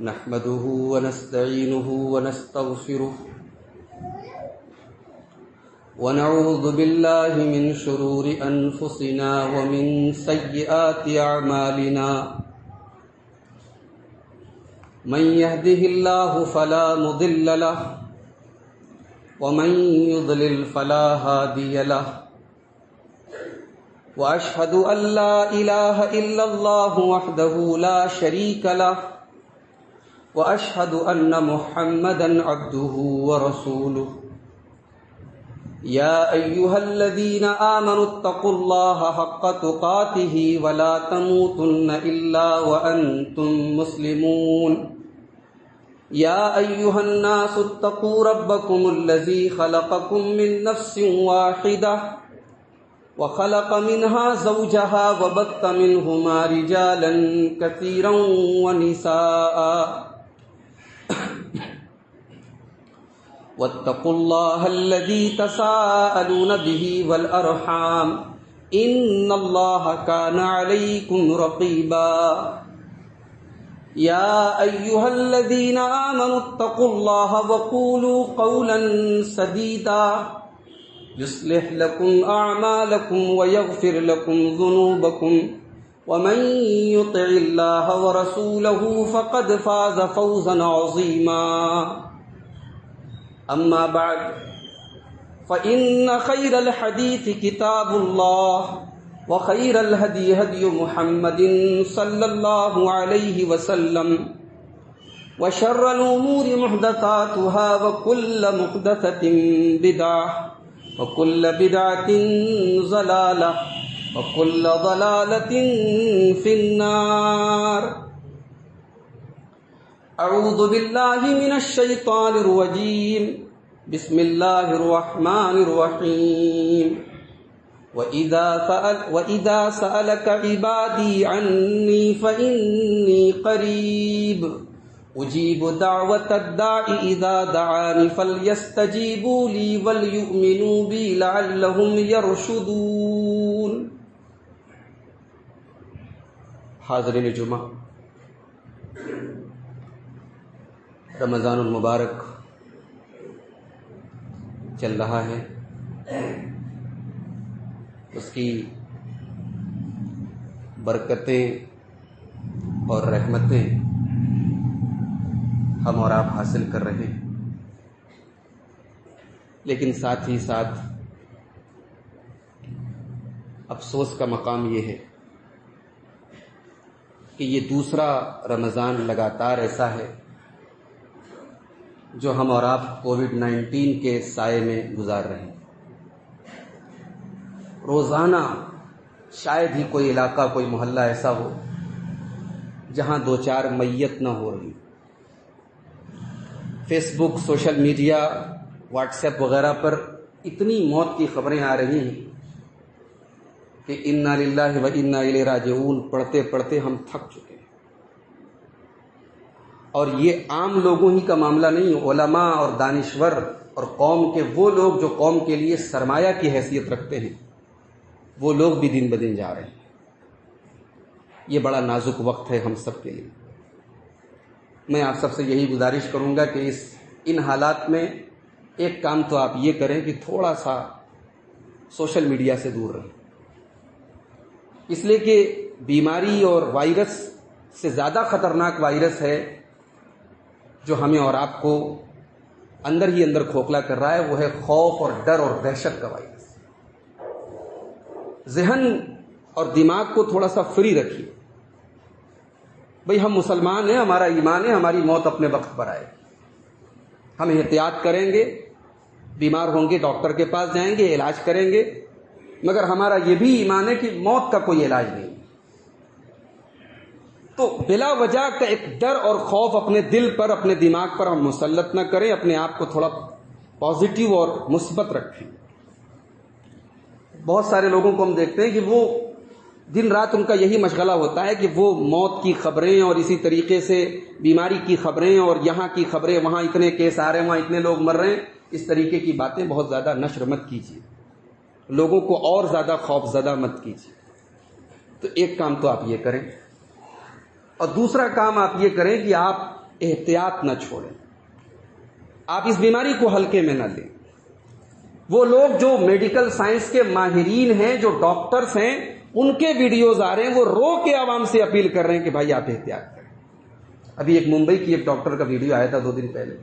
نحمده ونستعينه ونستغفره ونعوذ بالله من شرور أنفسنا ومن سيئات أعمالنا من يهده الله فلا مضل له ومن يضلل فلا هادي له وأشهد أن لا إله إلا الله وحده لا شريك له وأشهد أن محمدا عبده ورسوله يا أيها الذين آمنوا اتقوا الله حق تقاته ولا تموتن إلا وأنتم مسلمون يا أيها الناس اتقوا ربكم الذي خلقكم من نفس واحدة وخلق منها زوجها وبث منهما رجالا كثيرا ونساء واتقوا الله الذي تساءلون به والأرحام إن الله كان عليكم رقيبا يا أيها الذين آمنوا اتقوا الله وقولوا قولا سديدا يصلح لكم أعمالكم ويغفر لكم ذنوبكم ومن يطع الله ورسوله فقد فاز فوزا عظيما أما بعد فإن خير الحديث كتاب الله وخير الهدي هدي محمد صلى الله عليه وسلم وشر الأمور محدثاتها وكل محدثة بدعة وكل بدعة ضلالة وكل ضلالة في النار أعوذ بالله من الشيطان الرجيم بسم الله الرحمن الرحيم وإذا سألك عبادي عني فإني قريب أجيب دعوة الداع إذا دعاني فليستجيبوا لي وليؤمنوا بي لعلهم يرشدون. حاضرین جمعہ، رمضان المبارک چل رہا ہے. اس کی برکتیں اور رحمتیں ہم اور آپ حاصل کر رہے ہیں، لیکن ساتھ ہی ساتھ افسوس کا مقام یہ ہے کہ یہ دوسرا رمضان لگاتار ایسا ہے جو ہم اور آپ کووڈ-19 کے سائے میں گزار رہے ہیں. روزانہ شاید ہی کوئی علاقہ، کوئی محلہ ایسا ہو جہاں دو چار میت نہ ہو رہی. فیس بک، سوشل میڈیا، واٹس ایپ وغیرہ پر اتنی موت کی خبریں آ رہی ہیں کہ انا للہ و انا الیہ راجعون پڑھتے پڑھتے ہم تھک چکے ہیں. اور یہ عام لوگوں ہی کا معاملہ نہیں، علماء اور دانشور اور قوم کے وہ لوگ جو قوم کے لیے سرمایہ کی حیثیت رکھتے ہیں، وہ لوگ بھی دن بدن جا رہے ہیں. یہ بڑا نازک وقت ہے ہم سب کے لیے. میں آپ سب سے یہی گزارش کروں گا کہ ان حالات میں ایک کام تو آپ یہ کریں کہ تھوڑا سا سوشل میڈیا سے دور رہیں، اس لیے کہ بیماری اور وائرس سے زیادہ خطرناک وائرس ہے جو ہمیں اور آپ کو اندر ہی اندر کھوکھلا کر رہا ہے، وہ ہے خوف اور ڈر اور دہشت کا وائرس. ذہن اور دماغ کو تھوڑا سا فری رکھیے. بھئی ہم مسلمان ہیں، ہمارا ایمان ہے، ہماری موت اپنے وقت پر آئے. ہم احتیاط کریں گے، بیمار ہوں گے ڈاکٹر کے پاس جائیں گے، علاج کریں گے، مگر ہمارا یہ بھی ایمان ہے کہ موت کا کوئی علاج نہیں. تو بلا وجہ کا ایک ڈر اور خوف اپنے دل پر، اپنے دماغ پر ہم مسلط نہ کریں. اپنے آپ کو تھوڑا پازیٹیو اور مثبت رکھیں. بہت سارے لوگوں کو ہم دیکھتے ہیں کہ وہ دن رات ان کا یہی مشغلہ ہوتا ہے کہ وہ موت کی خبریں اور اسی طریقے سے بیماری کی خبریں اور یہاں کی خبریں، وہاں اتنے کیس آ رہے ہیں، وہاں اتنے لوگ مر رہے ہیں، اس طریقے کی باتیں بہت زیادہ نشر مت کیجیے. لوگوں کو اور زیادہ خوف زدہ مت کیجیے. تو ایک کام تو آپ یہ کریں، اور دوسرا کام آپ یہ کریں کہ آپ احتیاط نہ چھوڑیں، آپ اس بیماری کو ہلکے میں نہ لیں۔ وہ لوگ جو میڈیکل سائنس کے ماہرین ہیں، جو ڈاکٹرز ہیں، ان کے ویڈیوز آ رہے ہیں، وہ رو کے عوام سے اپیل کر رہے ہیں کہ بھائی آپ احتیاط کریں۔ ابھی ایک ممبئی کی ایک ڈاکٹر کا ویڈیو آیا تھا 2 دن پہلے،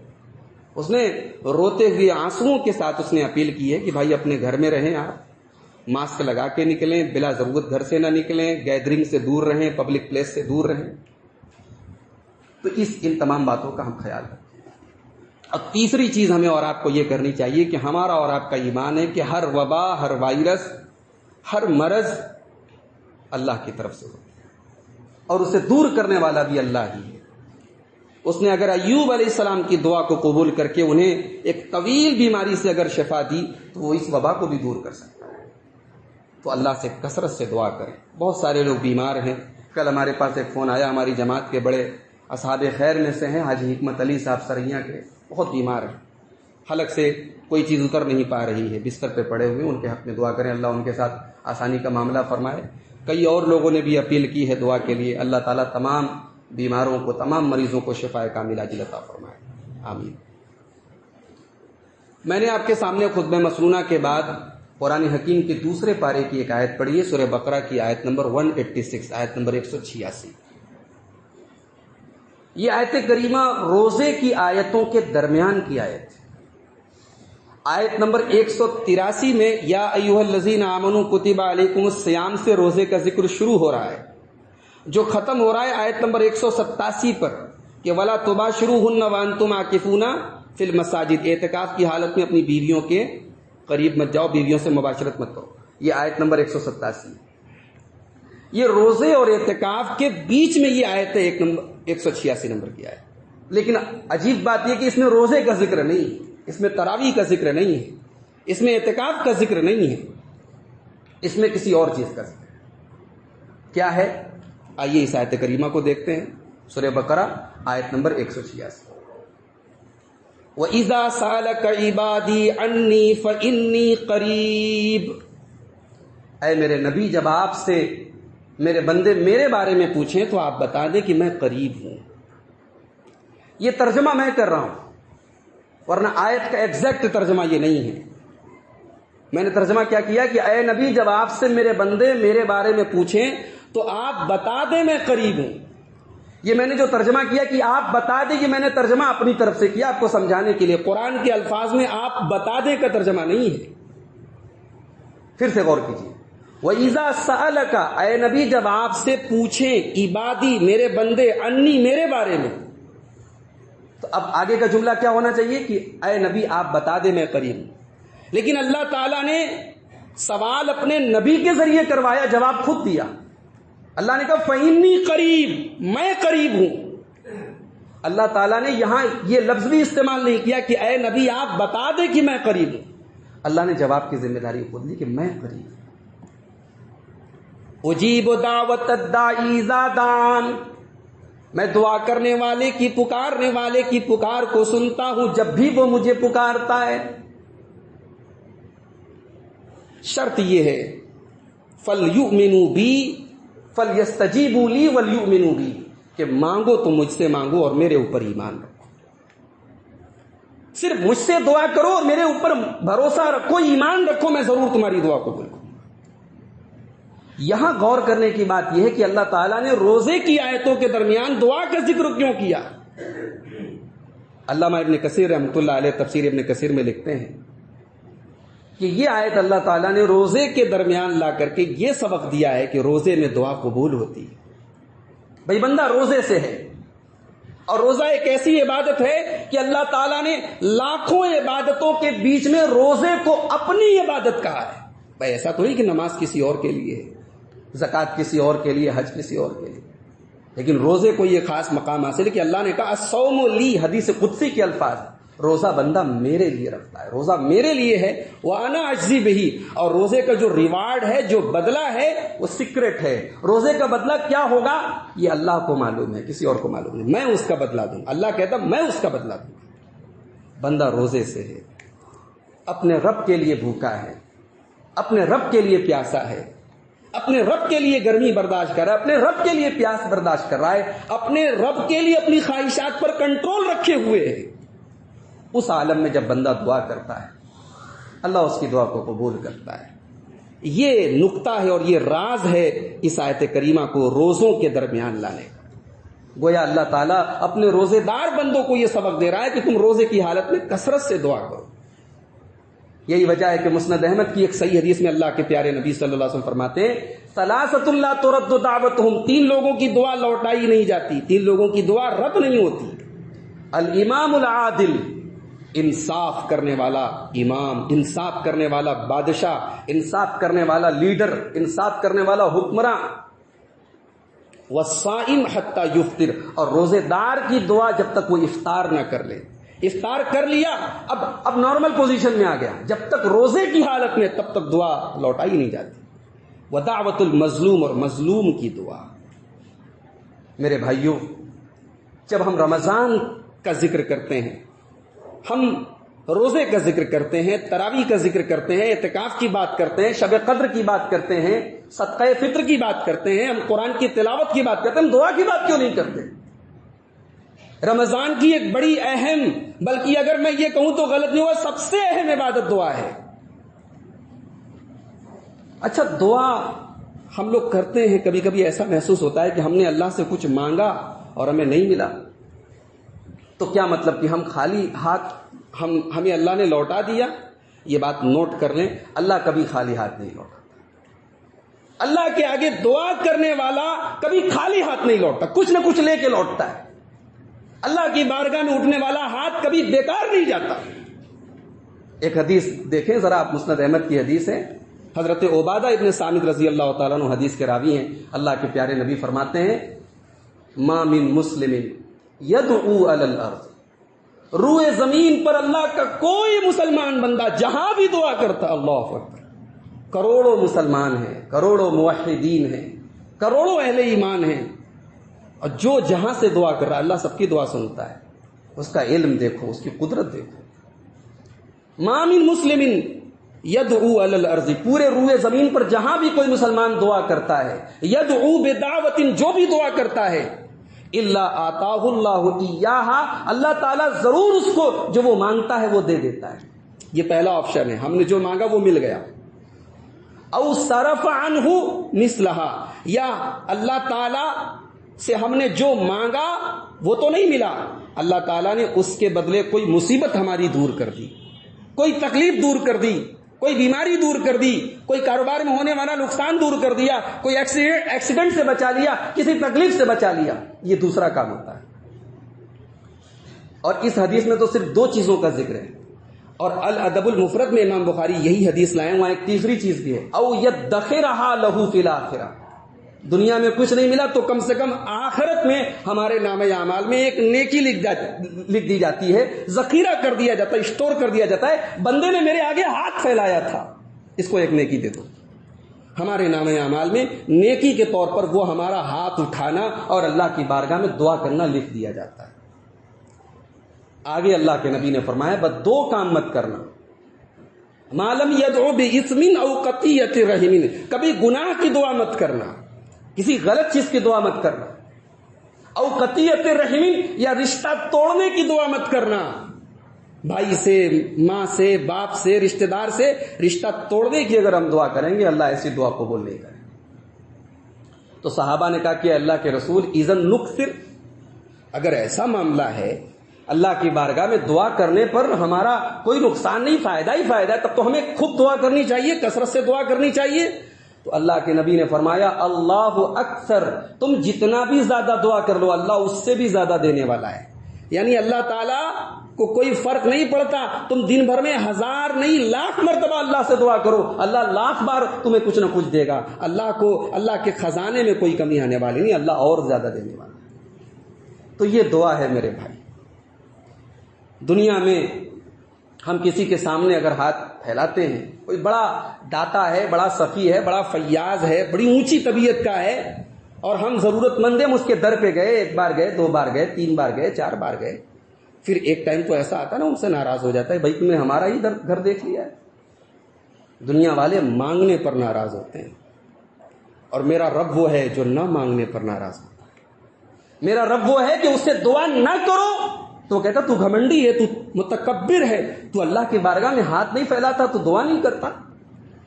اس نے روتے ہوئے آنسوؤں کے ساتھ اس نے اپیل کی ہے کہ بھائی اپنے گھر میں رہیں، آپ ماسک لگا کے نکلیں، بلا ضرورت گھر سے نہ نکلیں، گیدرنگ سے دور رہیں، پبلک پلیس سے دور رہیں۔ تو ان تمام باتوں کا ہم خیال رکھیں۔ اور تیسری چیز ہمیں اور آپ کو یہ کرنی چاہیے کہ ہمارا اور آپ کا ایمان ہے کہ ہر وبا، ہر وائرس، ہر مرض اللہ کی طرف سے ہوتا ہے اور اسے دور کرنے والا بھی اللہ ہی ہے۔ اس نے اگر ایوب علیہ السلام کی دعا کو قبول کر کے انہیں ایک طویل بیماری سے اگر شفا دی تو وہ اس وبا کو بھی دور کر سکتا ہے۔ تو اللہ سے کثرت سے دعا کریں۔ بہت سارے لوگ بیمار ہیں۔ کل ہمارے پاس ایک فون آیا، ہماری جماعت کے بڑے اصحاب خیر میں سے ہیں، حاجی حکمت علی صاحب سریا کے، بہت بیمار ہیں، حلق سے کوئی چیز اتر نہیں پا رہی ہے، بستر پہ پڑے ہوئے، ان کے حق میں دعا کریں، اللہ ان کے ساتھ آسانی کا معاملہ فرمائے۔ کئی اور لوگوں نے بھی اپیل کی ہے دعا کے لیے، اللہ تعالیٰ تمام بیماروں کو، تمام مریضوں کو شفا کاملہ عاجلہ عطا فرمائے، آمین۔ میں نے آپ کے سامنے خطبہ مسنونہ کے بعد قرآن حکیم کے دوسرے پارے کی ایک آیت پڑھی ہے، سورہ بقرہ کی آیت نمبر 186، آیت نمبر 186۔ یہ آیت کریمہ روزے کی آیتوں کے درمیان کی آیت ہے۔ آیت نمبر 183 میں یا ایھا الذین آمنوا کتب علیکم الصیام سے روزے کا ذکر شروع ہو رہا ہے، جو ختم ہو رہا ہے آیت نمبر 187 پر کہ ولا تباشروہن وانتم عاکفون فی المساجد، اعتکاف کی حالت میں اپنی بیویوں کے قریب مت جاؤ، بیویوں سے مباشرت مت کرو۔ یہ آیت نمبر 187۔ یہ روزے اور اعتکاف کے بیچ میں یہ آیت ہے، 186 نمبر کی آیت۔ لیکن عجیب بات یہ کہ اس میں روزے کا ذکر نہیں ہے، اس میں تراویح کا ذکر نہیں ہے، اس میں اعتکاف کا ذکر نہیں ہے، اس میں کسی اور چیز کا ذکر ہے۔ کیا ہے؟ آئیے اس آیت کریمہ کو دیکھتے ہیں، سورہ بقرہ آیت نمبر 186۔ وَإِذَا سَأَلَكَ عِبَادِي عَنِّي فَإِنِّي قَرِيبٌ، اے میرے نبی جب آپ سے میرے بندے میرے بارے میں پوچھیں تو آپ بتا دیں کہ میں قریب ہوں۔ یہ ترجمہ میں کر رہا ہوں، ورنہ آیت کا ایگزیکٹ ترجمہ یہ نہیں ہے۔ میں نے ترجمہ کیا کیا کہ اے نبی جب آپ سے میرے بندے میرے بارے میں پوچھیں تو آپ بتا دیں میں قریب ہوں۔ یہ میں نے جو ترجمہ کیا کہ آپ بتا دیں، یہ میں نے ترجمہ اپنی طرف سے کیا آپ کو سمجھانے کے لیے۔ قرآن کے الفاظ میں آپ بتا دیں کا ترجمہ نہیں ہے۔ پھر سے غور کیجیے، وَإِذَا سَأَلَكَ، اے نبی جب آپ سے پوچھیں عبادی میرے بندے، انی میرے بارے میں، تو اب آگے کا جملہ کیا ہونا چاہیے کہ اے نبی آپ بتا دیں میں قریب ہوں۔ لیکن اللہ تعالیٰ نے سوال اپنے نبی کے ذریعے کروایا، جواب خود دیا۔ اللہ نے کہا فَإِنِّي قریب، میں قریب ہوں۔ اللہ تعالیٰ نے یہاں یہ لفظ بھی استعمال نہیں کیا کہ اے نبی آپ بتا دیں کہ میں قریب ہوں۔ اللہ نے جواب کی ذمہ داری خود لی کہ میں قریب ہوں۔ اجیب دعوت الداعی اذا دعان، میں دعا کرنے والے کی، پکارنے والے کی پکار کو سنتا ہوں جب بھی وہ مجھے پکارتا ہے۔ شرط یہ ہے فَلْيُؤْمِنُوا بِي فَلْيَسْتَجِيبُوا لِي وَلْيُؤْمِنُوا بِي، کہ مانگو تو مجھ سے مانگو اور میرے اوپر ایمان رکھو۔ صرف مجھ سے دعا کرو اور میرے اوپر بھروسہ رکھو، ایمان رکھو، میں ضرور تمہاری دعا قبول کروں۔ یہاں غور کرنے کی بات یہ ہے کہ اللہ تعالیٰ نے روزے کی آیتوں کے درمیان دعا کا ذکر کیوں کیا؟ علامہ ابن کثیر رحمۃ اللہ علیہ تفسیر ابن کثیر میں لکھتے ہیں کہ یہ آیت اللہ تعالیٰ نے روزے کے درمیان لا کر کے یہ سبق دیا ہے کہ روزے میں دعا قبول ہوتی ہے۔ بھئی بندہ روزے سے ہے، اور روزہ ایک ایسی عبادت ہے کہ اللہ تعالیٰ نے لاکھوں عبادتوں کے بیچ میں روزے کو اپنی عبادت کہا ہے۔ بھئی ایسا تو نہیں کہ نماز کسی اور کے لیے ہے، زکوٰۃ کسی اور کے لیے، حج کسی اور کے لیے، لیکن روزے کو یہ خاص مقام حاصل ہے کہ اللہ نے کہا الصوم لی، حدیث قدسی کے الفاظ، روزہ بندہ میرے لیے رکھتا ہے، روزہ میرے لیے ہے، وَأَنَا أَجْزِي بِهِ، اور روزے کا جو ریوارڈ ہے، جو بدلہ ہے، وہ سیکرٹ ہے۔ روزے کا بدلہ کیا ہوگا یہ اللہ کو معلوم ہے، کسی اور کو معلوم نہیں، میں اس کا بدلہ دوں۔ اللہ کہتا میں اس کا بدلہ دوں۔ بندہ روزے سے ہے، اپنے رب کے لیے بھوکا ہے، اپنے رب کے لیے پیاسا ہے، اپنے رب کے لیے گرمی برداشت کر رہا ہے، اپنے رب کے لیے پیاس برداشت کر رہا ہے، اپنے رب کے لیے اپنی خواہشات پر کنٹرول رکھے ہوئے ہے، اس عالم میں جب بندہ دعا کرتا ہے اللہ اس کی دعا کو قبول کرتا ہے۔ یہ نقطہ ہے اور یہ راز ہے اس آیت کریمہ کو روزوں کے درمیان لانے کا۔ گویا اللہ تعالیٰ اپنے روزے دار بندوں کو یہ سبق دے رہا ہے کہ تم روزے کی حالت میں کثرت سے دعا کرو۔ یہی وجہ ہے کہ مسند احمد کی ایک صحیح حدیث میں اللہ کے پیارے نبی صلی اللہ علیہ وسلم فرماتے ہیں ثلاثۃ لا ترد دعوتهم، تین لوگوں کی دعا لوٹائی نہیں جاتی، تین لوگوں کی دعا رد نہیں ہوتی۔ الامام العادل، انصاف کرنے والا امام، انصاف کرنے والا بادشاہ، انصاف کرنے والا لیڈر، انصاف کرنے والا حکمراں، والصائم حتی یفطر، اور روزے دار کی دعا جب تک وہ افطار نہ کر لے۔ افطار کر لیا اب نارمل پوزیشن میں آ گیا، جب تک روزے کی حالت میں تب تک دعا لوٹائی نہیں جاتی۔ ودعوت المظلوم، اور مظلوم کی دعا۔ میرے بھائیوں، جب ہم رمضان کا ذکر کرتے ہیں، ہم روزے کا ذکر کرتے ہیں، تراویح کا ذکر کرتے ہیں، اعتکاف کی بات کرتے ہیں، شب قدر کی بات کرتے ہیں، صدقہ فطر کی بات کرتے ہیں، ہم قرآن کی تلاوت کی بات کرتے ہیں، ہم دعا کی بات کیوں نہیں کرتے؟ رمضان کی ایک بڑی اہم، بلکہ اگر میں یہ کہوں تو غلط نہیں ہوگا، سب سے اہم عبادت دعا ہے۔ اچھا، دعا ہم لوگ کرتے ہیں، کبھی کبھی ایسا محسوس ہوتا ہے کہ ہم نے اللہ سے کچھ مانگا اور ہمیں نہیں ملا، تو کیا مطلب کہ ہم خالی ہاتھ ہمیں اللہ نے لوٹا دیا؟ یہ بات نوٹ کر لیں، اللہ کبھی خالی ہاتھ نہیں لوٹاتا۔ اللہ کے آگے دعا کرنے والا کبھی خالی ہاتھ نہیں لوٹتا، کچھ نہ کچھ لے کے لوٹتا ہے۔ اللہ کی بارگاہ میں اٹھنے والا ہاتھ کبھی بیکار نہیں جاتا۔ ایک حدیث دیکھیں ذرا آپ، مسند احمد کی حدیث ہے، حضرت عبادہ ابن صامت رضی اللہ تعالیٰ عنہ حدیث کے راوی ہیں۔ اللہ کے پیارے نبی فرماتے ہیں ما من مسلم یدعو علی الارض، روئے زمین پر اللہ کا کوئی مسلمان بندہ جہاں بھی دعا کرتا، اللہ اکبر، کروڑوں مسلمان ہیں، کروڑوں موحدین ہیں، کروڑوں اہل ایمان ہیں، اور جو جہاں سے دعا کر رہا ہے اللہ سب کی دعا سنتا ہے۔ اس کا علم دیکھو، اس کی قدرت دیکھو۔ ما من مسلم یدعو علی الارض، پورے روئے زمین پر جہاں بھی کوئی مسلمان دعا کرتا ہے، یدعو بدعوت، جو بھی دعا کرتا ہے، الا آتاہ اللہ ایہا، اللہ تعالیٰ ضرور اس کو جو وہ مانگتا ہے وہ دے دیتا ہے۔ یہ پہلا آپشن ہے، ہم نے جو مانگا وہ مل گیا۔ او صرف عنہ مثلہا، یا اللہ تعالیٰ سے ہم نے جو مانگا وہ تو نہیں ملا، اللہ تعالیٰ نے اس کے بدلے کوئی مصیبت ہماری دور کر دی، کوئی تکلیف دور کر دی، کوئی بیماری دور کر دی، کوئی کاروبار میں ہونے والا نقصان دور کر دیا، کوئی ایکسیڈنٹ سے بچا لیا، کسی تکلیف سے بچا لیا۔ یہ دوسرا کام ہوتا ہے۔ اور اس حدیث میں تو صرف دو چیزوں کا ذکر ہے، اور الادب المفرد میں امام بخاری یہی حدیث لائے، وہاں ایک تیسری چیز بھی ہے، او یدخرھا لہ فی الاخرہ، دنیا میں کچھ نہیں ملا تو کم سے کم آخرت میں ہمارے نامہ اعمال میں ایک نیکی لکھ دی جاتی ہے، ذخیرہ کر دیا جاتا ہے، اسٹور کر دیا جاتا ہے، بندے نے میرے آگے ہاتھ پھیلایا تھا، اس کو ایک نیکی دے دو۔ ہمارے نامہ اعمال میں نیکی کے طور پر وہ ہمارا ہاتھ اٹھانا اور اللہ کی بارگاہ میں دعا کرنا لکھ دیا جاتا ہے۔ آگے اللہ کے نبی نے فرمایا بس دو کام مت کرنا، ما لم یدعو باسم او قطیعۃ رحم، کبھی گناہ کی دعا مت کرنا، کسی غلط چیز کی دعا مت کرنا، او قطیعۃ رحم، یا رشتہ توڑنے کی دعا مت کرنا، بھائی سے، ماں سے، باپ سے، رشتہ دار سے رشتہ توڑنے کی اگر ہم دعا کریں گے اللہ ایسی دعا قبول نہیں کرے۔ تو صحابہ نے کہا کہ اللہ کے رسول اذن نکثر، اگر ایسا معاملہ ہے اللہ کی بارگاہ میں دعا کرنے پر ہمارا کوئی نقصان نہیں، فائدہ ہی فائدہ ہے، تب تو ہمیں خود دعا کرنی چاہیے، کثرت سے دعا کرنی چاہیے۔ تو اللہ کے نبی نے فرمایا اللہ اکثر، تم جتنا بھی زیادہ دعا کر لو اللہ اس سے بھی زیادہ دینے والا ہے۔ یعنی اللہ تعالیٰ کو کوئی فرق نہیں پڑتا، تم دن بھر میں 1000 نہیں لاکھ مرتبہ اللہ سے دعا کرو، اللہ لاکھ بار تمہیں کچھ نہ کچھ دے گا۔ اللہ کے خزانے میں کوئی کمی آنے والی نہیں، اللہ اور زیادہ دینے والا ہے۔ تو یہ دعا ہے میرے بھائی۔ دنیا میں ہم کسی کے سامنے اگر ہاتھ پھیلاتے ہیں، کوئی بڑا داتا ہے، بڑا سخی ہے، بڑا فیاض ہے، بڑی اونچی طبیعت کا ہے، اور ہم ضرورت مند ہیں، اس کے در پہ گئے، 1 بار گئے، 2 بار گئے، 3 بار گئے، 4 بار گئے، پھر ایک ٹائم تو ایسا آتا ہے نا ان سے ناراض ہو جاتا ہے، بھائی تم نے ہمارا ہی گھر دیکھ لیا ہے۔ دنیا والے مانگنے پر ناراض ہوتے ہیں، اور میرا رب وہ ہے جو نہ مانگنے پر ناراض ہوتا ہے. میرا رب وہ ہے کہ اس سے دعا نہ کرو تو وہ کہتا تو گھمنڈی ہے, تو متکبر ہے, تو اللہ کے بارگاہ میں ہاتھ نہیں پھیلاتا, تو دعا نہیں کرتا.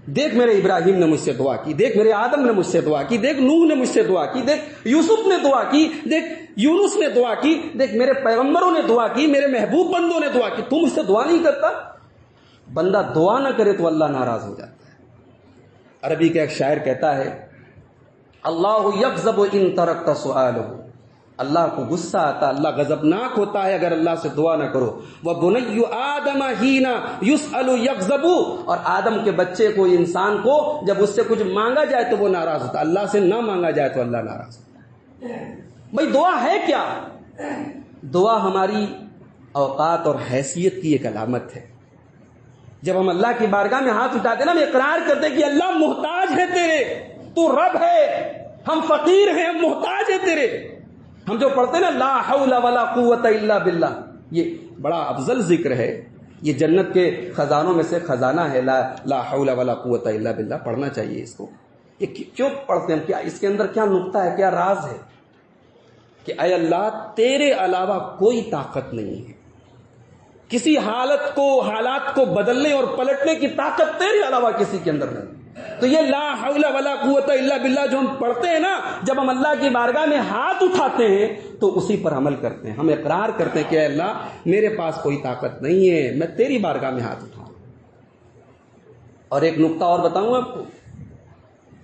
دیکھ میرے ابراہیم نے مجھ سے دعا کی, دیکھ میرے آدم نے مجھ سے دعا کی, دیکھ نوح نے مجھ سے دعا کی, دیکھ یوسف نے دعا کی, دیکھ یونس نے دعا کی, دیکھ میرے پیغمبروں نے دعا کی, میرے محبوب بندوں نے دعا کی, تو مجھ سے دعا نہیں کرتا. بندہ دعا نہ کرے تو اللہ ناراض ہو جاتا ہے. عربی کا ایک شاعر کہتا ہے اللہ یغضب ان ترکت سؤالہ, اللہ کو غصہ آتا, اللہ غضبناک ہوتا ہے اگر اللہ سے دعا نہ کرو. وَبُنَيُّ آدَمَ حِينَ يُسْأَلُ يَغْضَبُ, اور آدم کے بچے کو, انسان کو جب اس سے کچھ مانگا جائے تو وہ ناراض ہوتا, اللہ سے نہ مانگا جائے تو اللہ ناراض ہوتا. بھئی دعا ہے کیا؟ دعا ہماری اوقات اور حیثیت کی ایک علامت ہے. جب ہم اللہ کی بارگاہ میں ہاتھ اٹھاتے نا, ہم اقرار کرتے کہ اللہ محتاج ہے تیرے, تو رب ہے, ہم فقیر ہیں, ہم محتاج ہیں تیرے. ہم جو پڑھتے ہیں نا لا حول ولا قوت الا باللہ, یہ بڑا افضل ذکر ہے, یہ جنت کے خزانوں میں سے خزانہ ہے. لا حول ولا قوت الا باللہ پڑھنا چاہیے اس کو. یہ کیوں پڑھتے ہیں, کیا اس کے اندر کیا نقطہ ہے, کیا راز ہے کہ اے اللہ تیرے علاوہ کوئی طاقت نہیں ہے, کسی حالات کو بدلنے اور پلٹنے کی طاقت تیرے علاوہ کسی کے اندر نہیں. تو یہ لا حول ولا قوت الا باللہ جو ہم پڑھتے ہیں نا, جب ہم اللہ کی بارگاہ میں ہاتھ اٹھاتے ہیں تو اسی پر عمل کرتے ہیں. ہم اقرار کرتے ہیں کہ اے اللہ میرے پاس کوئی طاقت نہیں ہے, میں تیری بارگاہ میں ہاتھ اٹھاؤں. اور ایک نقطہ اور بتاؤں آپ کو.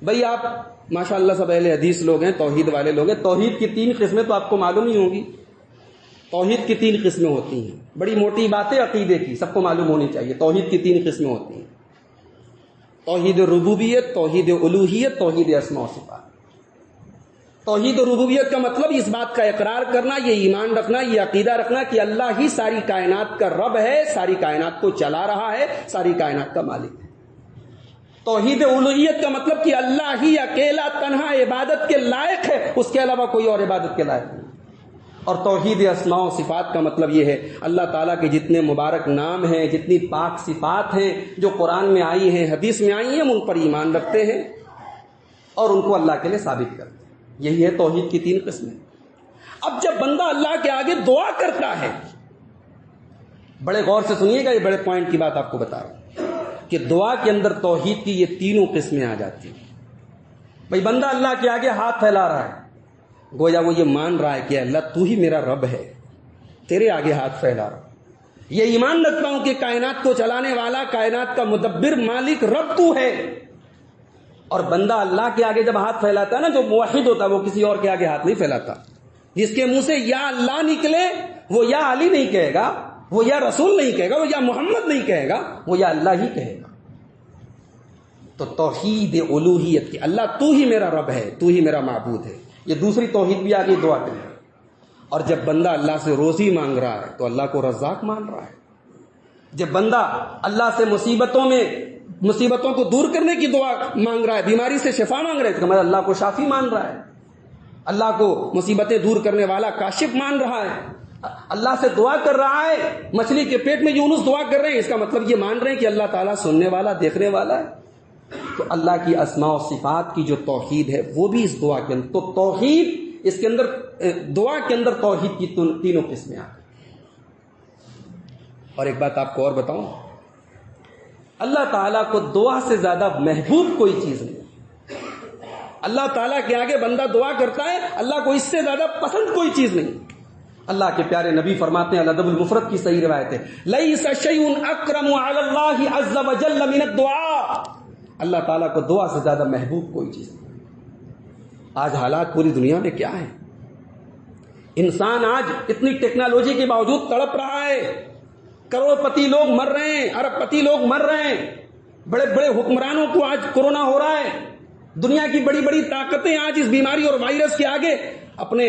بھئی آپ ماشاءاللہ سب اہل حدیث لوگ ہیں, توحید والے لوگ ہیں. توحید کی 3 قسمیں تو آپ کو معلوم ہی ہوگی. توحید کی 3 قسمیں ہوتی ہیں, بڑی موٹی باتیں عقیدے کی, سب کو معلوم ہونی چاہیے. توحید کی 3 قسمیں ہوتی ہیں, توحید ربوبیت, توحید الوہیت, توحید اسماء و صفات. توحید ربوبیت کا مطلب اس بات کا اقرار کرنا, یہ ایمان رکھنا, یہ عقیدہ رکھنا کہ اللہ ہی ساری کائنات کا رب ہے, ساری کائنات کو چلا رہا ہے, ساری کائنات کا مالک ہے. توحید الوہیت کا مطلب کہ اللہ ہی اکیلا تنہا عبادت کے لائق ہے, اس کے علاوہ کوئی اور عبادت کے لائق نہیں. اور توحید اسماء و صفات کا مطلب یہ ہے اللہ تعالیٰ کے جتنے مبارک نام ہیں, جتنی پاک صفات ہیں جو قرآن میں آئی ہیں, حدیث میں آئی ہیں, ہم ان پر ایمان رکھتے ہیں اور ان کو اللہ کے لیے ثابت کرتے ہیں. یہی ہے توحید کی 3 قسمیں. اب جب بندہ اللہ کے آگے دعا کرتا ہے, بڑے غور سے سنیے گا, یہ بڑے پوائنٹ کی بات آپ کو بتا رہا ہوں کہ دعا کے اندر توحید کی یہ 3 قسمیں آ جاتی ہیں. بھئی بندہ اللہ کے آگے ہاتھ پھیلا رہا ہے, گویا وہ یہ مان رہا ہے کہ اللہ تو ہی میرا رب ہے, تیرے آگے ہاتھ پھیلا رہا ہوں. یہ ایمان رکھتا ہوں کہ کائنات کو چلانے والا, کائنات کا مدبر, مالک, رب تو ہے. اور بندہ اللہ کے آگے جب ہاتھ پھیلاتا ہے نا, جو موحد ہوتا ہے وہ کسی اور کے آگے ہاتھ نہیں پھیلاتا. جس کے منہ سے یا اللہ نکلے وہ یا علی نہیں کہے گا, وہ یا رسول نہیں کہے گا, وہ یا محمد نہیں کہے گا, وہ یا اللہ ہی کہے گا. تو توحید الوہیت کی, اللہ تو ہی میرا رب ہے, تو ہی میرا معبود ہے, یہ دوسری توحید بھی آگے دعا کے لیے. اور جب بندہ اللہ سے روزی مانگ رہا ہے تو اللہ کو رزاق مان رہا ہے. جب بندہ اللہ سے مصیبتوں کو دور کرنے کی دعا مانگ رہا ہے, بیماری سے شفا مانگ رہا ہے, تو مطلب اللہ کو شافی مان رہا ہے, اللہ کو مصیبتیں دور کرنے والا کاشف مان رہا ہے. اللہ سے دعا کر رہا ہے, مچھلی کے پیٹ میں یونس دعا کر رہے ہیں, اس کا مطلب یہ مان رہے ہیں کہ اللہ تعالیٰ سننے والا, دیکھنے والا ہے. تو اللہ کی اسماء و صفات کی جو توحید ہے وہ بھی اس دعا کے اندر. تو توحید اس کے اندر, دعا کے اندر توحید کی 3 قسمیں آ گئی. اور ایک بات آپ کو اور بتاؤں, اللہ تعالیٰ کو دعا سے زیادہ محبوب کوئی چیز نہیں. اللہ تعالیٰ کے آگے بندہ دعا کرتا ہے, اللہ کو اس سے زیادہ پسند کوئی چیز نہیں. اللہ کے پیارے نبی فرماتے ہیں, الادب المفرد کی صحیح روایت ہے, لیس شیء اکرم علی اللہ عز وجل من الدعاء. اللہ تعالیٰ کو دعا سے زیادہ محبوب کوئی چیز نہیں. آج حالات پوری دنیا میں کیا ہے, انسان آج اتنی ٹیکنالوجی کے باوجود تڑپ رہا ہے. کروڑ پتی لوگ مر رہے ہیں, ارب پتی لوگ مر رہے ہیں, بڑے بڑے حکمرانوں کو آج کورونا ہو رہا ہے. دنیا کی بڑی بڑی طاقتیں آج اس بیماری اور وائرس کے آگے اپنی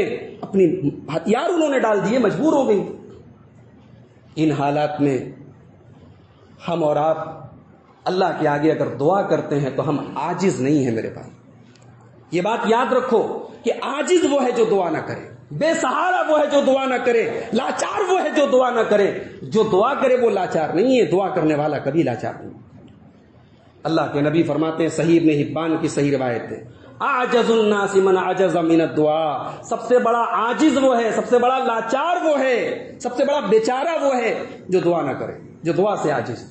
ہتھیار انہوں نے ڈال دیے, مجبور ہو گئی. ان حالات میں ہم اور آپ اللہ کے آگے اگر دعا کرتے ہیں تو ہم عاجز نہیں ہیں میرے بھائی. یہ بات یاد رکھو کہ عاجز وہ ہے جو دعا نہ کرے, بے سہارا وہ ہے جو دعا نہ کرے, لاچار وہ ہے جو دعا نہ کرے. جو دعا کرے وہ لاچار نہیں ہے, دعا کرنے والا کبھی لاچار نہیں. اللہ کے نبی فرماتے ہیں, صحیح ابن حبان کی صحیح روایت ہے, اعجز الناس من عجز من الدعاء، سب سے بڑا عاجز وہ ہے، سب سے بڑا لاچار وہ ہے، سب سے بڑا بیچارہ وہ ہے جو دعا نہ کرے، جو دعا سے عاجز۔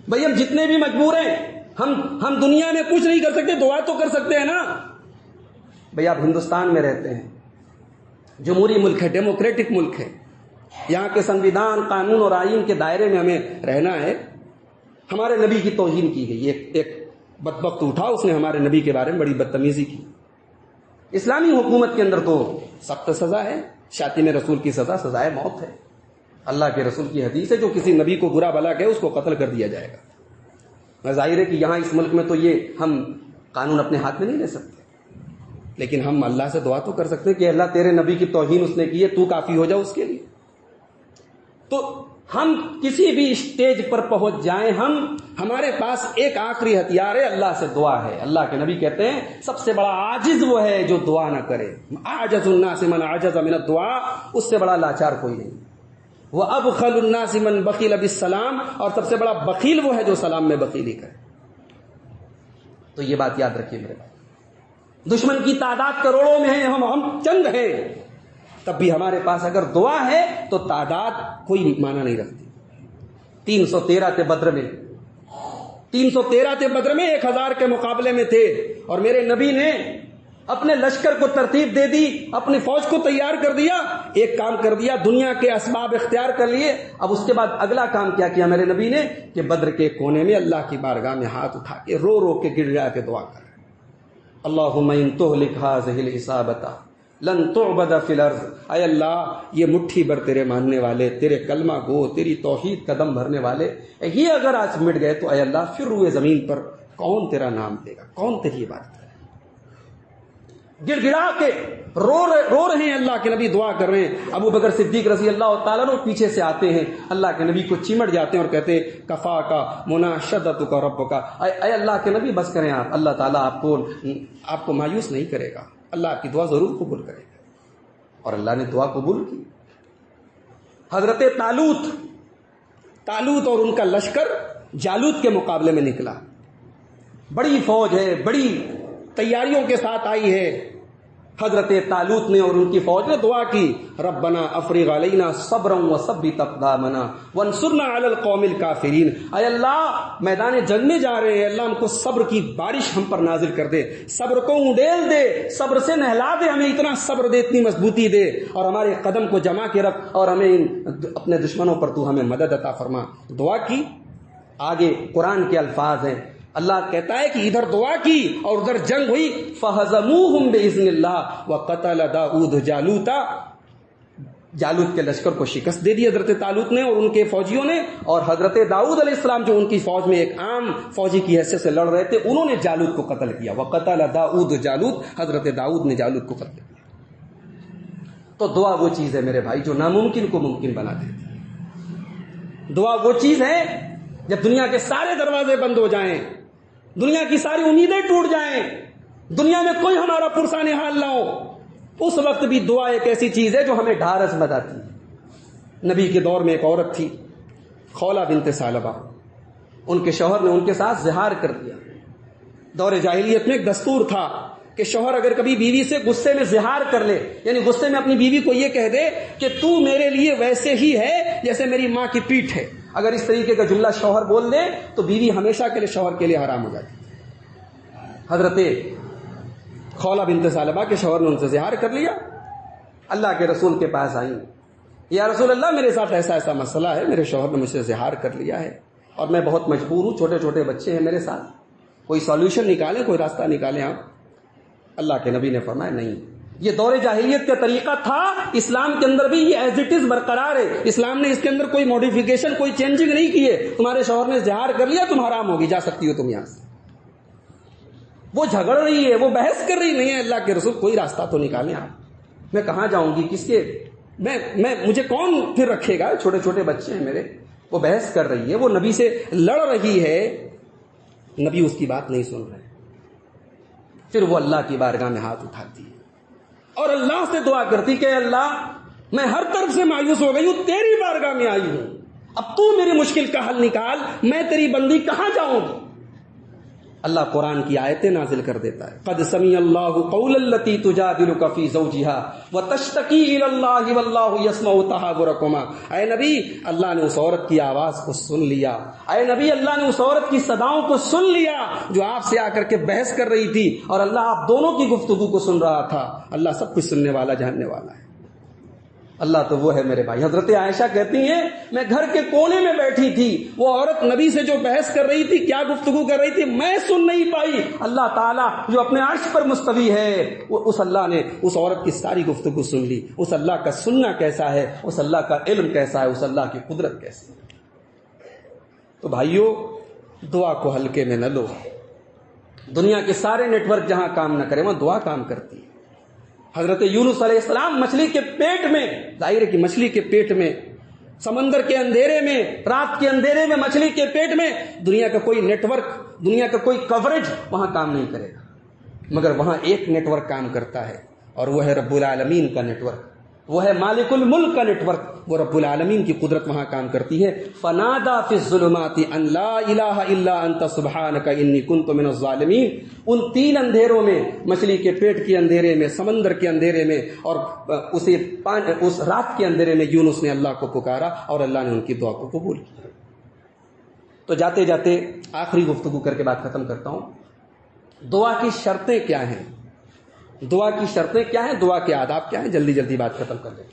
بھئی ہم جتنے بھی مجبور ہیں، ہم دنیا میں کچھ نہیں کر سکتے، دعا تو کر سکتے ہیں نا۔ بھئی آپ ہندوستان میں رہتے ہیں، جمہوری ملک ہے، ڈیموکریٹک ملک ہے، یہاں کے سنویدھان، قانون اور آئین کے دائرے میں ہمیں رہنا ہے۔ ہمارے نبی کی توہین کی گئی، ایک بدبخت اٹھا، اس نے ہمارے نبی کے بارے میں بڑی بدتمیزی کی۔ اسلامی حکومت کے اندر تو سخت سزا ہے، شاتم رسول کی سزائے موت ہے۔ اللہ کے رسول کی حدیث ہے، جو کسی نبی کو برا بھلا کہے اس کو قتل کر دیا جائے گا۔ ظاہر ہے کہ یہاں اس ملک میں تو یہ ہم قانون اپنے ہاتھ میں نہیں لے سکتے، لیکن ہم اللہ سے دعا تو کر سکتے ہیں کہ اللہ تیرے نبی کی توہین اس نے کی ہے، تو کافی ہو جا اس کے لیے۔ تو ہم کسی بھی اسٹیج پر پہنچ جائیں، ہمارے پاس ایک آخری ہتھیار ہے، اللہ سے دعا ہے۔ اللہ کے نبی کہتے ہیں سب سے بڑا عاجز وہ ہے جو دعا نہ کرے، اعجز الناس من عجز من الدعاء، اس سے بڑا لاچار کوئی نہیں۔ وابخل الناس من بخل بالسلام، اور سب سے بڑا بخیل وہ ہے جو سلام میں بخیلی کرے۔ تو یہ بات یاد رکھیے میرے بھائی، دشمن کی تعداد کروڑوں میں ہے، ہم چند ہیں، تب بھی ہمارے پاس اگر دعا ہے تو تعداد کوئی معنی نہیں رکھتی۔ 313 تھے بدر میں، 313 تھے بدر میں، 1000 کے مقابلے میں تھے، اور میرے نبی نے اپنے لشکر کو ترتیب دے دی، اپنی فوج کو تیار کر دیا، ایک کام کر دیا، دنیا کے اسباب اختیار کر لیے۔ اب اس کے بعد اگلا کام کیا کیا میرے نبی نے کہ بدر کے کونے میں اللہ کی بارگاہ میں ہاتھ اٹھا کے رو رو کے گر جا کے دعا کر، اللہم ان تہلک ہذہ العصابۃ لن تعبد فی الارض، اے اللہ یہ مٹھی بھر تیرے ماننے والے، تیرے کلمہ گو، تیری توحید قدم بھرنے والے، یہ اگر آج مٹ گئے تو اے اللہ پھر روئے زمین پر کون تیرا نام لے گا، کون تیری عبادت کرے؟ گڑ گڑا کے رو رہے ہیں، اللہ کے نبی دعا کر رہے ہیں۔ ابو بکر صدیق رضی اللہ تعالیٰ عنہ پیچھے سے آتے ہیں، اللہ کے نبی کو چمٹ جاتے ہیں اور کہتے ہیں کفا کا مناشدت کا رب کا، اے اللہ کے نبی بس کریں آپ، اللہ تعالیٰ آپ کو مایوس نہیں کرے گا، اللہ آپ کی دعا ضرور قبول کرے گا۔ اور اللہ نے دعا قبول کی۔ حضرت طالوت اور ان کا لشکر جالوت کے مقابلے میں نکلا، بڑی فوج ہے، بڑی تیاریوں کے ساتھ آئی ہے۔ حضرت طالوت نے اور ان کی فوج نے دعا کی، ربنا افرغ علینا صبرا وثبت اقدامنا وانصرنا علی القوم الکافرین، اے اللہ میدان جنگ میں جا رہے ہیں، اللہ ہم کو صبر کی بارش ہم پر نازل کر دے، صبر کو اونڈیل دے، صبر سے نہلا دے، ہمیں اتنا صبر دے، اتنی مضبوطی دے، اور ہمارے قدم کو جما کے رکھ، اور ہمیں اپنے دشمنوں پر تو ہمیں مدد عطا فرما۔ دعا کی۔ آگے قرآن کے الفاظ ہیں، اللہ کہتا ہے کہ ادھر دعا کی اور ادھر جنگ ہوئی، فَهَزَمُوهُمْ بِإِذْنِ اللَّهِ وَقَتَلَ دَاؤُدُ جَالُوتَ، جالوت کے لشکر کو شکست دے دی حضرت طالوت نے اور ان کے فوجیوں نے، اور حضرت داؤد علیہ السلام جو ان کی فوج میں ایک عام فوجی کی حیثیت سے لڑ رہے تھے، انہوں نے جالوت کو قتل کیا۔ وَقَتَلَ دَاؤُدُ جَالُوتَ، حضرت داؤد نے جالوت کو قتل کیا۔ تو دعا وہ چیز ہے میرے بھائی جو ناممکن کو ممکن بنا دیتی ہے۔ دعا وہ چیز ہے جب دنیا کے سارے دروازے بند ہو جائیں، دنیا کی ساری امیدیں ٹوٹ جائیں، دنیا میں کوئی ہمارا پرسان حال نہ ہو، اس وقت بھی دعا ایک ایسی چیز ہے جو ہمیں ڈھارس بتاتی ہے۔ نبی کے دور میں ایک عورت تھی، خولہ بنت ثعلبہ، ان کے شوہر نے ان کے ساتھ زہار کر دیا۔ دور جاہلیت میں ایک دستور تھا کہ شوہر اگر کبھی بیوی سے غصے میں زہار کر لے، یعنی غصے میں اپنی بیوی کو یہ کہہ دے کہ تو میرے لیے ویسے ہی ہے جیسے میری ماں کی پیٹھ ہے، اگر اس طریقے کا جملہ شوہر بول دے تو بیوی ہمیشہ کے لیے شوہر کے لیے حرام ہو جاتی۔ حضرت خولہ بنت ثعلبہ کے شوہر نے ان سے زہار کر لیا، اللہ کے رسول کے پاس آئیں، یا رسول اللہ میرے ساتھ ایسا ایسا مسئلہ ہے، میرے شوہر نے مجھ سے زہار کر لیا ہے اور میں بہت مجبور ہوں، چھوٹے چھوٹے بچے ہیں میرے ساتھ، کوئی سولوشن نکالیں، کوئی راستہ نکالیں آپ۔ اللہ کے نبی نے فرمایا نہیں، یہ دور جاہلیت کا طریقہ تھا، اسلام کے اندر بھی یہ ایز اٹ از برقرار ہے، اسلام نے اس کے اندر کوئی موڈیفیکیشن، کوئی چینجنگ نہیں کی ہے۔ تمہارے شوہر نے زہار کر لیا، تم حرام ہوگی، جا سکتی ہو تم یہاں سے۔ وہ جھگڑ رہی ہے، وہ بحث کر رہی نہیں ہے، اللہ کے رسول کوئی راستہ تو نکالیں آپ، میں کہاں جاؤں گی، کس کے مجھے کون پھر رکھے گا، چھوٹے چھوٹے بچے ہیں میرے۔ وہ بحث کر رہی ہے، وہ نبی سے لڑ رہی ہے، نبی اس کی بات نہیں سن رہے۔ پھر وہ اللہ کی بارگاہ میں ہاتھ اٹھاتی ہے اور اللہ سے دعا کرتی کہ اللہ میں ہر طرف سے مایوس ہو گئی ہوں، تیری بارگاہ میں آئی ہوں، اب تو میری مشکل کا حل نکال، میں تیری بندی کہاں جاؤں گی۔ اللہ قرآن کی آیتیں نازل کر دیتا ہے. قد سمع اللہ قول التی تجادلک فی زوجها وتشتکی الی اللہ واللہ یسمع تحاورکما. اے نبی اللہ نے اس عورت کی آواز کو سن لیا. اے نبی اللہ نے اس عورت کی صداؤں کو سن لیا جو آپ سے آ کر کے بحث کر رہی تھی, اور اللہ آپ دونوں کی گفتگو کو سن رہا تھا. اللہ سب کچھ سننے والا جاننے والا ہے. اللہ تو وہ ہے میرے بھائی. حضرت عائشہ کہتی ہیں میں گھر کے کونے میں بیٹھی تھی, وہ عورت نبی سے جو بحث کر رہی تھی, کیا گفتگو کر رہی تھی, میں سن نہیں پائی. اللہ تعالیٰ جو اپنے عرش پر مستوی ہے, اس اللہ نے اس عورت کی ساری گفتگو سن لی. اس اللہ کا سننا کیسا ہے, اس اللہ کا علم کیسا ہے, اس اللہ کی قدرت کیسی ہے. تو بھائیو, دعا کو ہلکے میں نہ لو. دنیا کے سارے نیٹ ورک جہاں کام نہ کرے وہاں دعا کام کرتی ہے. حضرت یونس علیہ السلام مچھلی کے پیٹ میں, ظاہر ہے کہ مچھلی کے پیٹ میں, سمندر کے اندھیرے میں, رات کے اندھیرے میں, مچھلی کے پیٹ میں, دنیا کا کوئی نیٹ ورک, دنیا کا کوئی کوریج وہاں کام نہیں کرے گا, مگر وہاں ایک نیٹ ورک کام کرتا ہے, اور وہ ہے رب العالمین کا نیٹ ورک, وہ ہے مالک الملک کا نیٹ ورک, وہ رب العالمین کی قدرت وہاں کام کرتی ہے. فنادا فی الظلمات ان لا الہ الا انت سبحانک انی کنت من الظالمین. ان تین اندھیروں میں, مچھلی کے پیٹ کے اندھیرے میں, سمندر کے اندھیرے میں, اور اس رات کے اندھیرے میں یونس نے اللہ کو پکارا اور اللہ نے ان کی دعا کو قبول کیا. تو جاتے جاتے آخری گفتگو کر کے بات ختم کرتا ہوں. دعا کی شرطیں کیا ہیں, دعا کی شرطیں کیا ہیں, دعا کے آداب کیا ہیں, جلدی جلدی بات ختم کر لیں.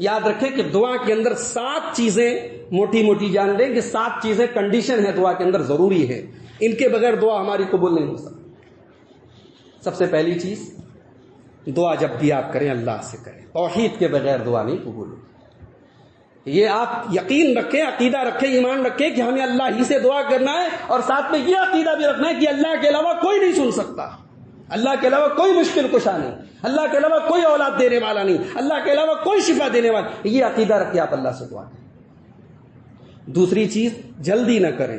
یاد رکھیں کہ دعا کے اندر 7 چیزیں, موٹی موٹی جان لیں کہ 7 چیزیں کنڈیشن ہے دعا کے اندر, ضروری ہے. ان کے بغیر دعا ہماری قبول نہیں ہو سکتی. سب سے پہلی چیز, دعا جب بھی آپ کریں اللہ سے کریں, توحید کے بغیر دعا نہیں قبول ہوگی. یہ آپ یقین رکھیں, عقیدہ رکھیں, ایمان رکھیں کہ ہمیں اللہ ہی سے دعا کرنا ہے, اور ساتھ میں یہ عقیدہ بھی رکھنا ہے کہ اللہ کے علاوہ کوئی نہیں سن سکتا, اللہ کے علاوہ کوئی مشکل کشا نہیں, اللہ کے علاوہ کوئی اولاد دینے والا نہیں, اللہ کے علاوہ کوئی شفا دینے والا. یہ عقیدہ رکھ کے آپ اللہ سے دعا کریں. دوسری چیز, جلدی نہ کریں,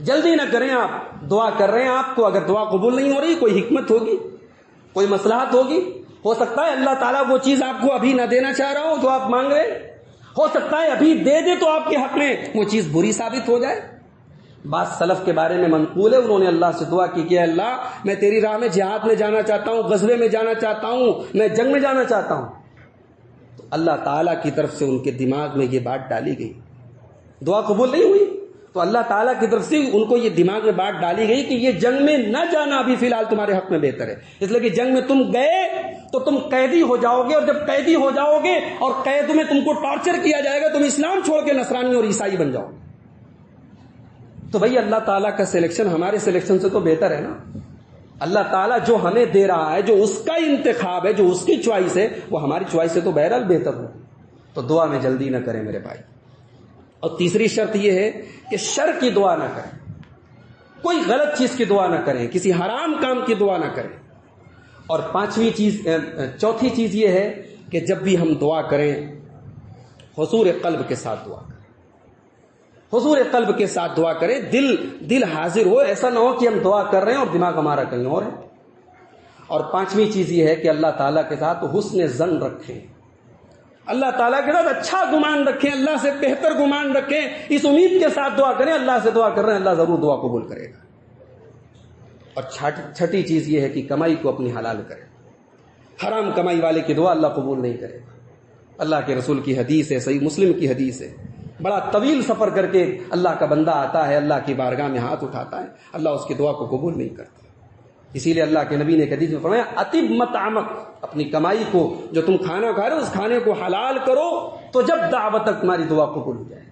جلدی نہ کریں. آپ دعا کر رہے ہیں, آپ کو اگر دعا قبول نہیں ہو رہی, کوئی حکمت ہوگی, کوئی مصلحت ہوگی. ہو سکتا ہے اللہ تعالیٰ وہ چیز آپ کو ابھی نہ دینا چاہ رہا ہو جو آپ مانگ رہے ہیں, ہو سکتا ہے ابھی دے دے تو آپ کے حق میں وہ چیز بری ثابت ہو جائے. بعض سلف کے بارے میں منقول ہے, انہوں نے اللہ سے دعا کی کہ اللہ میں تیری راہ میں جہاد میں جانا چاہتا ہوں, غزوے میں جانا چاہتا ہوں, میں جنگ میں جانا چاہتا ہوں. تو اللہ تعالیٰ کی طرف سے ان کے دماغ میں یہ بات ڈالی گئی, دعا قبول نہیں ہوئی, تو اللہ تعالیٰ کی طرف سے ان کو یہ دماغ میں بات ڈالی گئی کہ یہ جنگ میں نہ جانا ابھی فی الحال تمہارے حق میں بہتر ہے, اس لیے کہ جنگ میں تم گئے تو تم قیدی ہو جاؤ گے, اور جب قیدی ہو جاؤ گے اور قید میں تم کو ٹارچر کیا جائے گا, تم اسلام چھوڑ کے نصرانی اور عیسائی بن جاؤ گے. تو بھئی اللہ تعالیٰ کا سلیکشن ہمارے سلیکشن سے تو بہتر ہے نا. اللہ تعالیٰ جو ہمیں دے رہا ہے, جو اس کا انتخاب ہے, جو اس کی چوائس ہے, وہ ہماری چوائس سے تو بہرحال بہتر ہو. تو دعا میں جلدی نہ کریں میرے بھائی. اور تیسری شرط یہ ہے کہ شر کی دعا نہ کریں, کوئی غلط چیز کی دعا نہ کریں, کسی حرام کام کی دعا نہ کریں. اور چوتھی چیز یہ ہے کہ جب بھی ہم دعا کریں حضور قلب کے ساتھ دعا کریں, حضور قلب کے ساتھ دعا کریں, دل حاضر ہو. ایسا نہ ہو کہ ہم دعا کر رہے ہیں اور دماغ ہمارا کہیں اور ہے. اور پانچویں چیز یہ ہے کہ اللہ تعالیٰ کے ساتھ حسن ظن رکھیں, اللہ تعالیٰ کے ساتھ اچھا گمان رکھیں, اللہ سے بہتر گمان رکھیں, اس امید کے ساتھ دعا کریں اللہ سے دعا کر رہے ہیں, اللہ ضرور دعا قبول کرے گا. اور چھٹی چیز یہ ہے کہ کمائی کو اپنی حلال کریں, حرام کمائی والے کی دعا اللہ قبول نہیں کرے گا. اللہ کے رسول کی حدیث ہے, صحیح مسلم کی حدیث ہے, بڑا طویل سفر کر کے اللہ کا بندہ آتا ہے, اللہ کی بارگاہ میں ہاتھ اٹھاتا ہے, اللہ اس کی دعا کو قبول نہیں کرتا. اسی لیے اللہ کے نبی نے حدیث میں فرمایا اطب مطعمک, اپنی کمائی کو, جو تم کھانا کھا رہے ہو اس کھانے کو حلال کرو, تو جب دعوت تک تمہاری دعا قبول ہو جائے.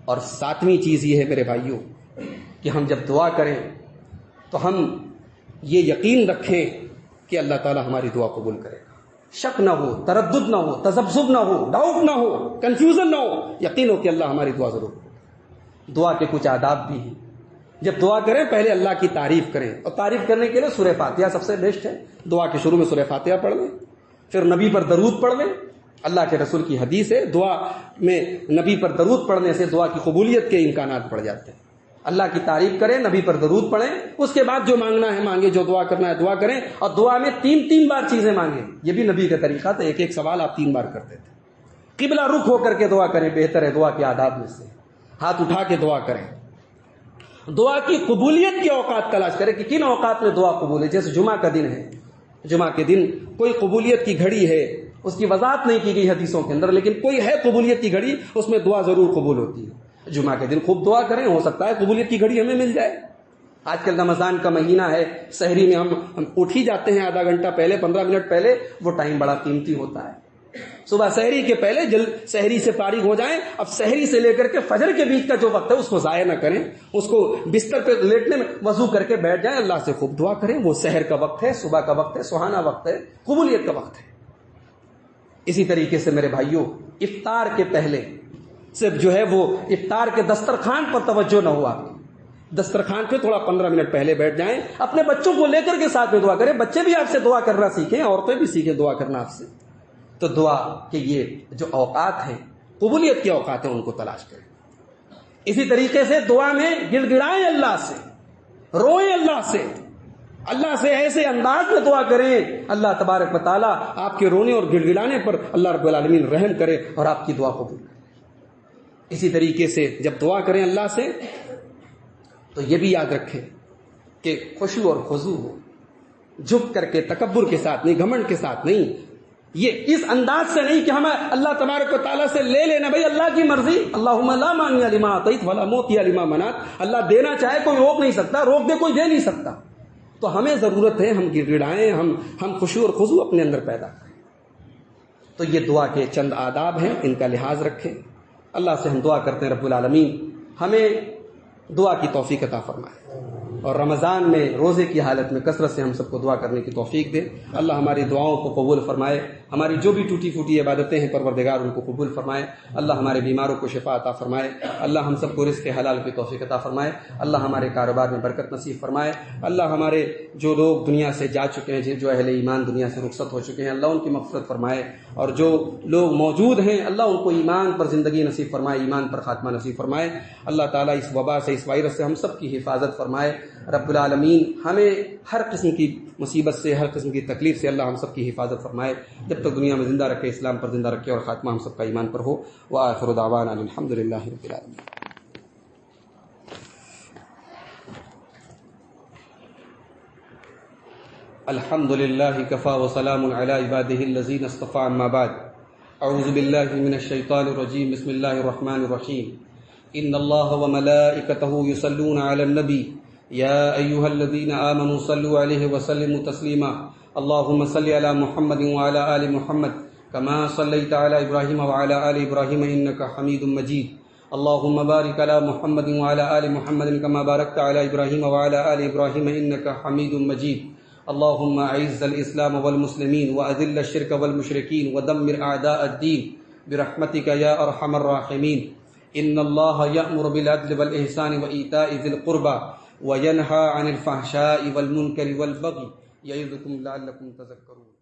اور ساتویں چیز یہ ہے میرے بھائیوں کہ ہم جب دعا کریں تو ہم یہ یقین رکھیں کہ اللہ تعالی ہماری دعا قبول کرے گا. شک نہ ہو, تردد نہ ہو, تذبذب نہ ہو, ڈاؤٹ نہ ہو, کنفیوژن نہ ہو, یقین ہو کہ اللہ ہماری دعا ضرور کرے گا. دعا کے کچھ آداب بھی ہیں. جب دعا کریں پہلے اللہ کی تعریف کریں, اور تعریف کرنے کے لیے سورہ فاتحہ سب سے بیسٹ ہے. دعا کے شروع میں سورہ فاتحہ پڑھ لیں, پھر نبی پر درود پڑھ لیں. اللہ کے رسول کی حدیث ہے دعا میں نبی پر درود پڑھنے سے دعا کی قبولیت کے امکانات بڑھ جاتے ہیں. اللہ کی تعریف کریں, نبی پر درود پڑھیں, اس کے بعد جو مانگنا ہے مانگے, جو دعا کرنا ہے دعا کریں. اور دعا میں 3 بار چیزیں مانگیں, یہ بھی نبی کا طریقہ تھا, ایک سوال آپ 3 بار کرتے تھے. قبلہ رخ ہو کر کے دعا کریں, بہتر ہے دعا کے آداب میں سے. ہاتھ اٹھا کے دعا کریں. دعا کی قبولیت کے اوقات تلاش کریں کہ کن اوقات میں دعا قبول ہے. جیسے جمعہ کا دن ہے، جمعہ کے دن کوئی قبولیت کی گھڑی ہے، اس کی وضاحت نہیں کی گئی حدیثوں کے اندر، لیکن کوئی ہے قبولیت کی گھڑی، اس میں دعا ضرور قبول ہوتی ہے. جمعہ کے دن خوب دعا کریں، ہو سکتا ہے قبولیت کی گھڑی ہمیں مل جائے. آج کل رمضان کا مہینہ ہے، سحری میں ہم اٹھ ہی جاتے ہیں آدھا گھنٹہ پہلے، 15 منٹ پہلے. وہ ٹائم بڑا قیمتی ہوتا ہے. صبح سحری کے پہلے جلد سحری سے فارغ ہو جائیں. اب سحری سے لے کر کے فجر کے بیچ کا جو وقت ہے اس کو ضائع نہ کریں، اس کو بستر پہ لیٹنے میں وضو کر کے بیٹھ جائیں، اللہ سے خوب دعا کریں. وہ سحر کا وقت ہے، صبح کا وقت ہے، سہانا وقت ہے، قبولیت کا وقت ہے. اسی طریقے سے میرے بھائیوں، افطار کے پہلے صرف جو ہے وہ افطار کے دسترخوان پر توجہ نہ ہوا. دسترخوان پہ تھوڑا 15 منٹ پہلے بیٹھ جائیں. اپنے بچوں کو لے کر کے ساتھ میں دعا کریں. بچے بھی آپ سے دعا کرنا سیکھیں، عورتیں بھی سیکھیں دعا کرنا آپ سے. تو دعا کے یہ جو اوقات ہیں، قبولیت کے اوقات ہیں، ان کو تلاش کریں. اسی طریقے سے دعا میں گڑ گڑائیں اللہ سے، روئیں اللہ سے. اللہ سے ایسے انداز میں دعا کریں اللہ تبارک و تعالیٰ آپ کے رونے اور گڑ گڑانے پر اللہ رب العالمین رحم کرے اور آپ کی دعا قبول کرے. اسی طریقے سے جب دعا کریں اللہ سے تو یہ بھی یاد رکھیں کہ خشوع اور خضوع ہو، جھک کر کے تکبر کے ساتھ نہیں، گھمنڈ کے ساتھ نہیں. یہ اس انداز سے نہیں کہ ہمیں اللہ تبارک و تعالیٰ سے لے لینا، بھائی اللہ کی مرضی، اللہم لا مانع لما اعطیت ولا معطی لما منعت. اللہ دینا چاہے کوئی روک نہیں سکتا، روک دے کوئی دے نہیں سکتا. تو ہمیں ضرورت ہے ہم گڑ گڑائیں، ہم خشوع اور خضوع اپنے اندر پیدا کریں. تو یہ دعا کے چند آداب ہیں، ان کا لحاظ رکھیں. اللہ سے ہم دعا کرتے ہیں رب العالمین ہمیں دعا کی توفیق عطا فرمائے، اور رمضان میں روزے کی حالت میں کثرت سے ہم سب کو دعا کرنے کی توفیق دے. اللہ ہماری دعاؤں کو قبول فرمائے. ہماری جو بھی ٹوٹی پھوٹی عبادتیں ہیں پروردگار ان کو قبول فرمائے. اللہ ہمارے بیماروں کو شفا عطا فرمائے. اللہ ہم سب کو رزق حلال کی توفیق عطا فرمائے. اللہ ہمارے کاروبار میں برکت نصیب فرمائے. اللہ ہمارے جو لوگ دنیا سے جا چکے ہیں، جو اہل ایمان دنیا سے رخصت ہو چکے ہیں، اللہ ان کی مغفرت فرمائے. اور جو لوگ موجود ہیں اللہ ان کو ایمان پر زندگی نصیب فرمائے، ایمان پر خاتمہ نصیب فرمائے. اللہ تعالیٰ اس وبا سے، اس وائرس سے ہم سب کی حفاظت فرمائے. رب العالمین ہمیں ہر قسم کی مصیبت سے، ہر قسم کی تکلیف سے اللہ ہم سب کی حفاظت فرمائے. جب تک دنیا میں زندہ رکھے، اسلام پر زندہ رکھے، اور خاتمہ ہم سب کا ایمان پر ہو. وآخر دعوانا الحمد للہ رب العالمین. الحمد للہ کفا وسلام علی عبادہ الذین اصطفى. اما بعد، اعوذ باللہ من الشیطان الرجیم. بسم اللہ الرحمن الرحیم. ان اللہ وملائکتہ یصلون علی النبی یا ایھا الذین آمنوا صلوا علیہ وسلموا تسلیما. اللهم صل على محمد وعلى آل محمد كما صليت على إبراهيم وعلى آل إبراهيم إنك حميد مجيد. اللهم بارك على محمد وعلى آل محمد كما باركت على إبراهيم وعلى آل إبراهيم إنك حميد مجيد. اللهم أعز الإسلام والمسلمين وأذل الشرك والمشركين ودمر أعداء الدين برحمتك يا أرحم الراحمين. إن الله يأمر بالعدل والإحسان وإيتاء ذي القربى وينهى عن الفحشاء والمنكر والبغي يعظكم لعلكم تذكرون.